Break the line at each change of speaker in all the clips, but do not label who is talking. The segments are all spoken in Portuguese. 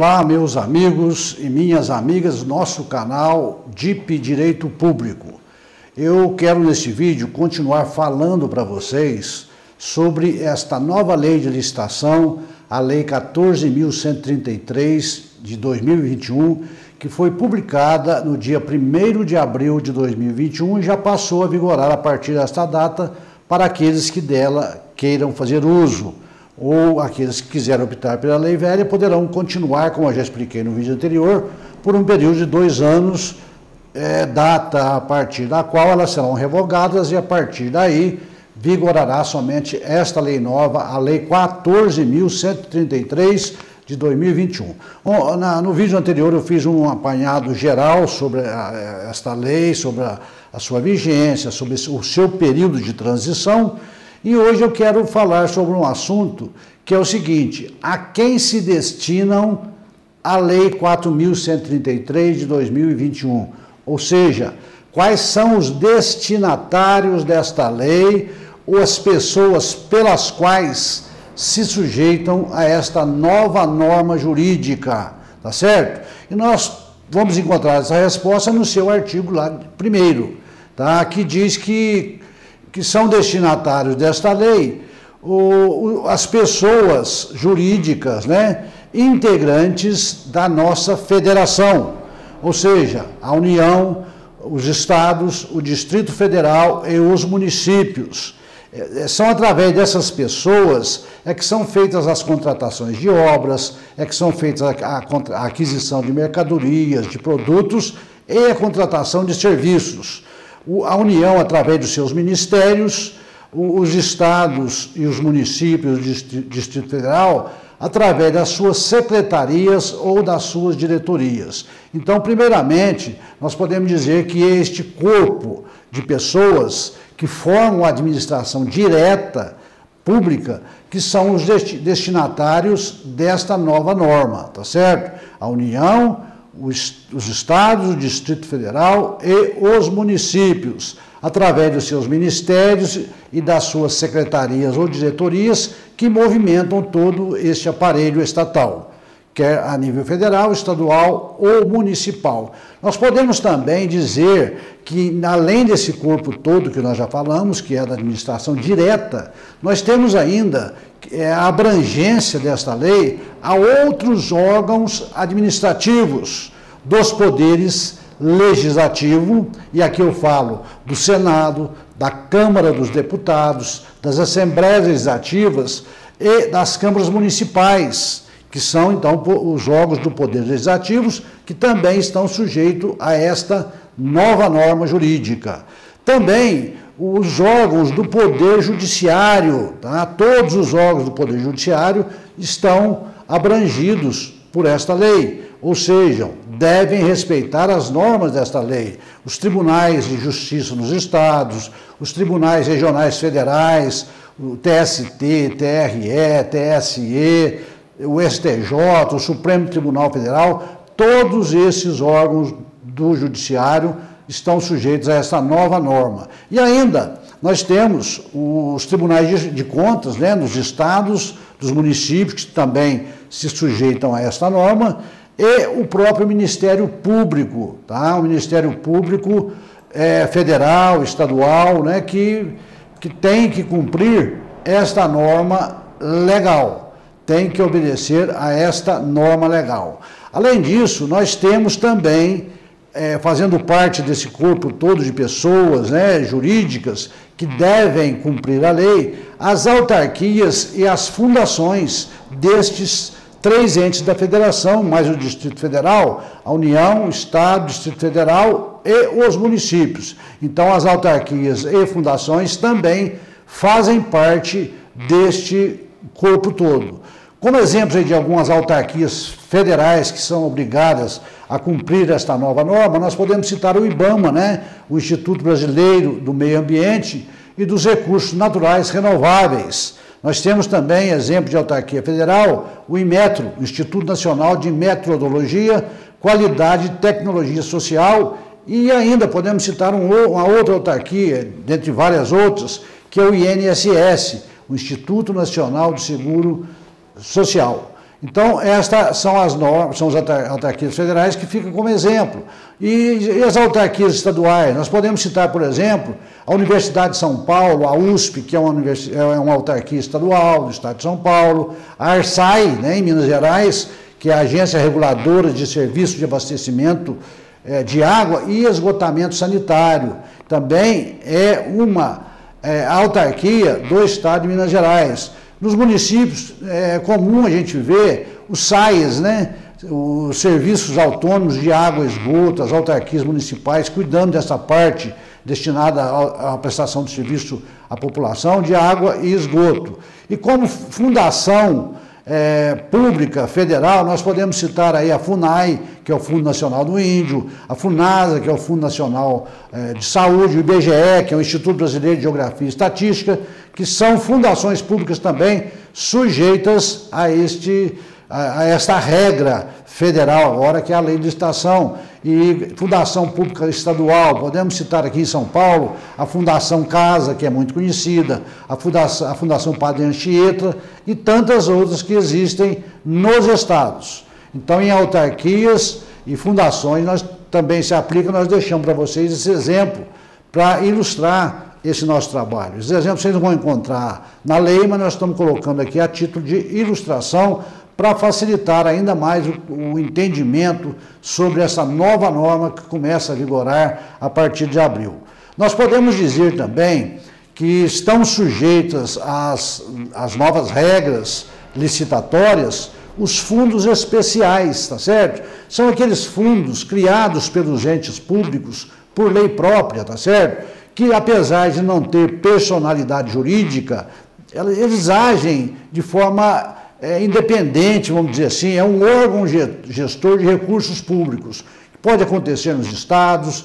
Olá, meus amigos e minhas amigas do nosso canal DIP Direito Público. Eu quero neste vídeo continuar falando para vocês sobre esta nova lei de licitação, a Lei 14.133 de 2021, que foi publicada no dia 1º de abril de 2021 e já passou a vigorar a partir desta data para aqueles que dela queiram fazer uso, ou aqueles que quiserem optar pela lei velha poderão continuar, como eu já expliquei no vídeo anterior, por um período de 2 anos, data a partir da qual elas serão revogadas e a partir daí vigorará somente esta lei nova, a Lei 14.133 de 2021. No vídeo anterior eu fiz um apanhado geral sobre esta lei, sobre a sua vigência, sobre o seu período de transição. E hoje eu quero falar sobre um assunto que é o seguinte: a quem se destinam a Lei 4.133 de 2021? Ou seja, quais são os destinatários desta lei ou as pessoas pelas quais se sujeitam a esta nova norma jurídica, tá certo? E nós vamos encontrar essa resposta no seu artigo lá primeiro, tá? Que diz que são destinatários desta lei as pessoas jurídicas, né, integrantes da nossa federação, ou seja, a União, os estados, o Distrito Federal e os municípios. São através dessas pessoas que são feitas as contratações de obras, que são feitas a aquisição de mercadorias, de produtos e a contratação de serviços. A União, através dos seus ministérios, os estados e os municípios do Distrito Federal, através das suas secretarias ou das suas diretorias. Então, primeiramente, nós podemos dizer que este corpo de pessoas que formam a administração direta, pública, que são os destinatários desta nova norma, tá certo? A União, os estados, o Distrito Federal e os municípios, através dos seus ministérios e das suas secretarias ou diretorias que movimentam todo este aparelho estatal, quer a nível federal, estadual ou municipal. Nós podemos também dizer que, além desse corpo todo que nós já falamos, que é da administração direta, nós temos ainda a abrangência desta lei a outros órgãos administrativos dos poderes legislativo, e aqui eu falo do Senado, da Câmara dos Deputados, das Assembleias Legislativas e das câmaras municipais, que são, então, os órgãos do Poder Legislativo, que também estão sujeitos a esta nova norma jurídica. Também os órgãos do Poder Judiciário, tá? Todos os órgãos do Poder Judiciário estão abrangidos por esta lei, ou seja, devem respeitar as normas desta lei. Os tribunais de justiça nos estados, os tribunais regionais federais, o TST, TRE, TSE, o STJ, o Supremo Tribunal Federal, todos esses órgãos do judiciário estão sujeitos a essa nova norma. E ainda, nós temos os tribunais de contas, né, nos estados, dos municípios, que também se sujeitam a esta norma, e o próprio Ministério Público, tá? O Ministério Público federal, estadual, né, que tem que cumprir esta norma legal, tem que obedecer a esta norma legal. Além disso, nós temos também, fazendo parte desse corpo todo de pessoas, né, jurídicas que devem cumprir a lei, as autarquias e as fundações destes 3 entes da federação, mais o Distrito Federal, a União, o Estado, o Distrito Federal e os municípios. Então, as autarquias e fundações também fazem parte deste corpo todo. Como exemplos de algumas autarquias federais que são obrigadas a cumprir esta nova norma, nós podemos citar o IBAMA, né? O Instituto Brasileiro do Meio Ambiente e dos Recursos Naturais Renováveis. Nós temos também, exemplo de autarquia federal, o IMETRO, o Instituto Nacional de Metrologia, Qualidade e Tecnologia Social, e ainda podemos citar uma outra autarquia, dentre várias outras, que é o INSS, o Instituto Nacional de Seguro Social. Então, estas são as normas, são as autarquias federais que ficam como exemplo. E as autarquias estaduais, nós podemos citar, por exemplo, a Universidade de São Paulo, a USP, que é uma autarquia estadual do estado de São Paulo, a ARSAI, né, em Minas Gerais, que é a Agência Reguladora de Serviços de Abastecimento de Água e Esgotamento Sanitário. Também é uma autarquia do estado de Minas Gerais. Nos municípios é comum a gente ver os SAIs, né? Os Serviços Autônomos de Água e Esgoto, as autarquias municipais cuidando dessa parte destinada à prestação de serviço à população de água e esgoto. E como fundação pública federal, nós podemos citar aí a FUNAI, que é o Fundo Nacional do Índio, a FUNASA, que é o Fundo Nacional de Saúde, o IBGE, que é o Instituto Brasileiro de Geografia e Estatística, que são fundações públicas também sujeitas a esta regra federal agora, que é a Lei de Licitação. E Fundação Pública Estadual, podemos citar aqui em São Paulo, a Fundação Casa, que é muito conhecida, a Fundação Padre Anchieta e tantas outras que existem nos estados. Então, em autarquias e fundações, nós também se aplica, nós deixamos para vocês esse exemplo para ilustrar esse nosso trabalho. Esses exemplos vocês não vão encontrar na lei, mas nós estamos colocando aqui a título de ilustração para facilitar ainda mais o entendimento sobre essa nova norma que começa a vigorar a partir de abril. Nós podemos dizer também que estão sujeitas às novas regras licitatórias os fundos especiais, tá certo? São aqueles fundos criados pelos entes públicos por lei própria, tá certo? Que apesar de não ter personalidade jurídica, eles agem de forma independente, vamos dizer assim, é um órgão gestor de recursos públicos. Pode acontecer nos estados,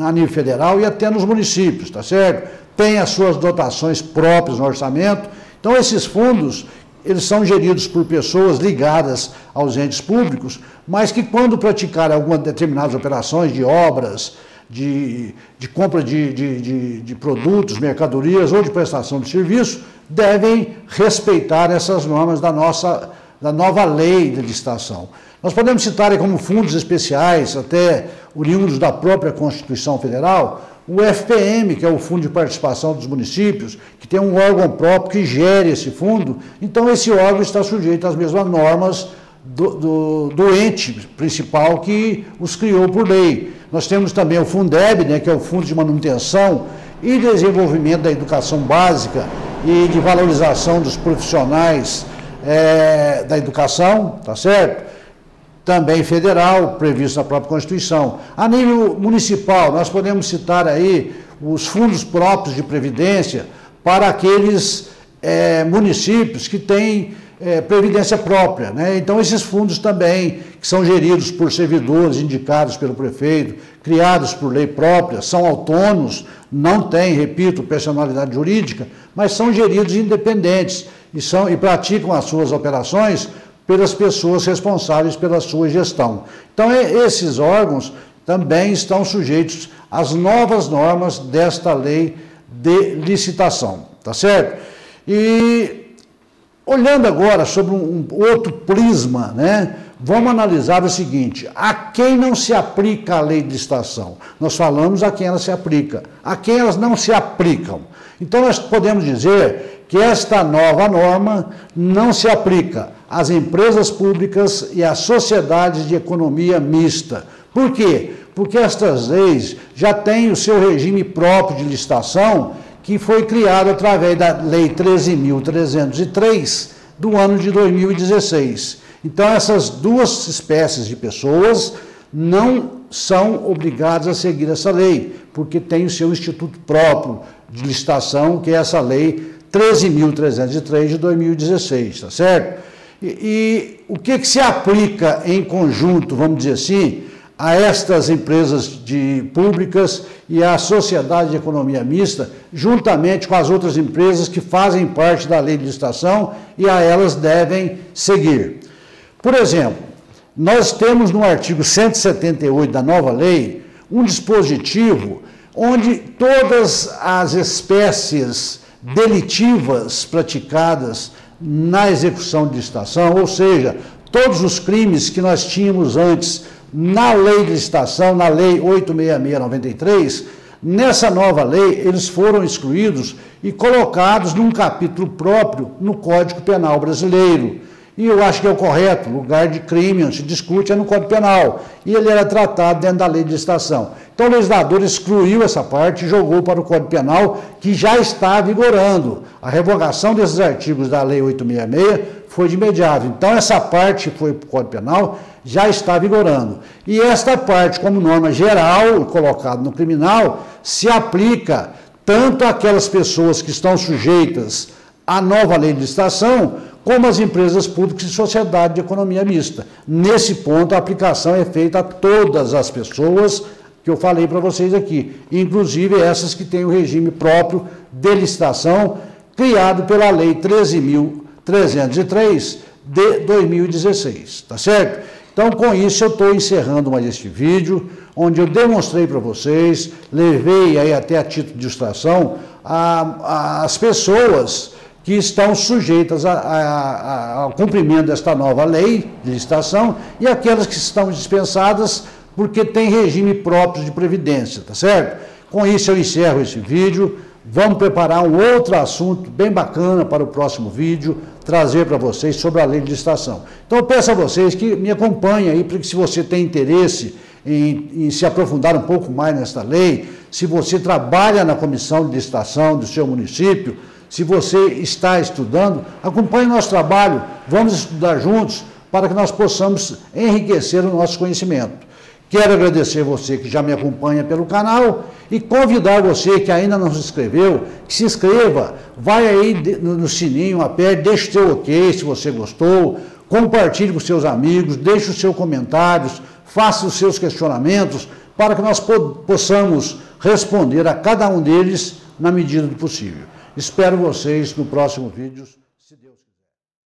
a nível federal e até nos municípios, tá certo? Tem as suas dotações próprias no orçamento. Então, esses fundos, eles são geridos por pessoas ligadas aos entes públicos, mas que quando praticarem algumas determinadas operações de obras, de compra de produtos, mercadorias ou de prestação de serviço, devem respeitar essas normas da nova lei de licitação. Nós podemos citar aí como fundos especiais, até oriundos da própria Constituição Federal, o FPM, que é o Fundo de Participação dos Municípios, que tem um órgão próprio que gere esse fundo. Então, esse órgão está sujeito às mesmas normas do ente principal que os criou por lei. Nós temos também o Fundeb, né, que é o Fundo de Manutenção e Desenvolvimento da Educação Básica e de Valorização dos Profissionais da Educação, tá certo? Também federal, previsto na própria Constituição. A nível municipal, nós podemos citar aí os fundos próprios de previdência para aqueles municípios que têm previdência própria, né? Então, esses fundos também, que são geridos por servidores indicados pelo prefeito, criados por lei própria, são autônomos, não têm, repito, personalidade jurídica, mas são geridos independentes e praticam as suas operações pelas pessoas responsáveis pela sua gestão. Então, esses órgãos também estão sujeitos às novas normas desta lei de licitação, tá certo? E olhando agora sobre um outro prisma, né, vamos analisar o seguinte: a quem não se aplica a lei de licitação? Nós falamos a quem ela se aplica, a quem elas não se aplicam. Então, nós podemos dizer que esta nova norma não se aplica às empresas públicas e às sociedades de economia mista. Por quê? Porque estas leis já têm o seu regime próprio de licitação, que foi criado através da Lei 13.303 do ano de 2016. Então, essas duas espécies de pessoas não são obrigadas a seguir essa lei, porque tem o seu instituto próprio de licitação, que é essa Lei 13.303 de 2016, tá certo? E o que se aplica em conjunto, vamos dizer assim, a estas empresas públicas e à sociedade de economia mista, juntamente com as outras empresas que fazem parte da lei de licitação e a elas devem seguir. Por exemplo, nós temos no artigo 178 da nova lei um dispositivo onde todas as espécies delitivas praticadas na execução de licitação, ou seja, todos os crimes que nós tínhamos antes na lei de licitação, na lei 866/93, nessa nova lei eles foram excluídos e colocados num capítulo próprio no Código Penal brasileiro. E eu acho que é o correto, lugar de crime onde se discute é no Código Penal. E ele era tratado dentro da lei de licitação. Então o legislador excluiu essa parte e jogou para o Código Penal, que já está vigorando. A revogação desses artigos da lei 866 foi de imediato. Então essa parte que foi para o Código Penal já está vigorando. E esta parte, como norma geral, colocada no criminal, se aplica tanto àquelas pessoas que estão sujeitas à nova lei de licitação, como as empresas públicas e sociedade de economia mista. Nesse ponto, a aplicação é feita a todas as pessoas que eu falei para vocês aqui, inclusive essas que têm o regime próprio de licitação, criado pela Lei 13.303 de 2016, tá certo? Então, com isso, eu estou encerrando mais este vídeo, onde eu demonstrei para vocês, levei aí até a título de ilustração, as pessoas que estão sujeitas ao cumprimento desta nova lei de licitação e aquelas que estão dispensadas porque têm regime próprio de previdência, tá certo? Com isso eu encerro esse vídeo, vamos preparar um outro assunto bem bacana para o próximo vídeo, trazer para vocês sobre a lei de licitação. Então eu peço a vocês que me acompanhem aí, porque se você tem interesse em se aprofundar um pouco mais nesta lei, se você trabalha na comissão de licitação do seu município, se você está estudando, acompanhe o nosso trabalho, vamos estudar juntos para que nós possamos enriquecer o nosso conhecimento. Quero agradecer você que já me acompanha pelo canal e convidar você que ainda não se inscreveu, que se inscreva, vai aí no sininho, aperte, deixe o seu ok se você gostou, compartilhe com seus amigos, deixe os seus comentários, faça os seus questionamentos para que nós possamos responder a cada um deles na medida do possível. Espero vocês no próximo vídeo.